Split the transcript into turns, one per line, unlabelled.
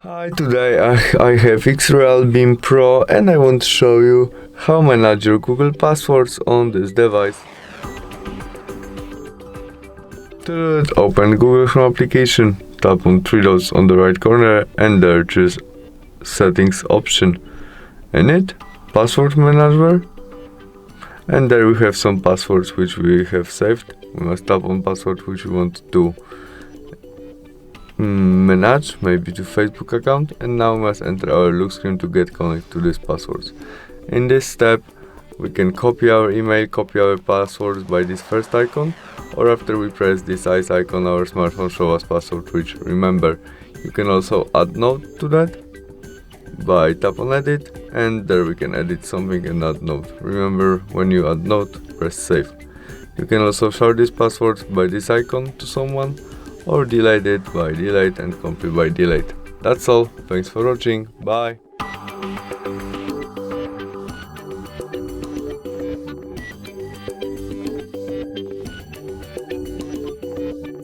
Hi, today I have Xreal Beam Pro and I want to show you how manage your Google passwords on this device. To do it, open Google Chrome application, tap on three dots on the right corner and there choose Settings option. In it, Password Manager, and there we have some passwords which we have saved. We must tap on password which we want to manage, maybe to Facebook account, and now we must enter our look screen to get connected to these passwords. In this step we can copy our email, copy our passwords by this first icon, or after we press this eyes icon our smartphone show us password which remember. You can also add note to that by tap on edit, and there we can edit something and add note. Remember, when you add note, press save. You can also share this password by this icon to someone, or delete it by delete and copy by delete. That's all. Thanks for watching. Bye.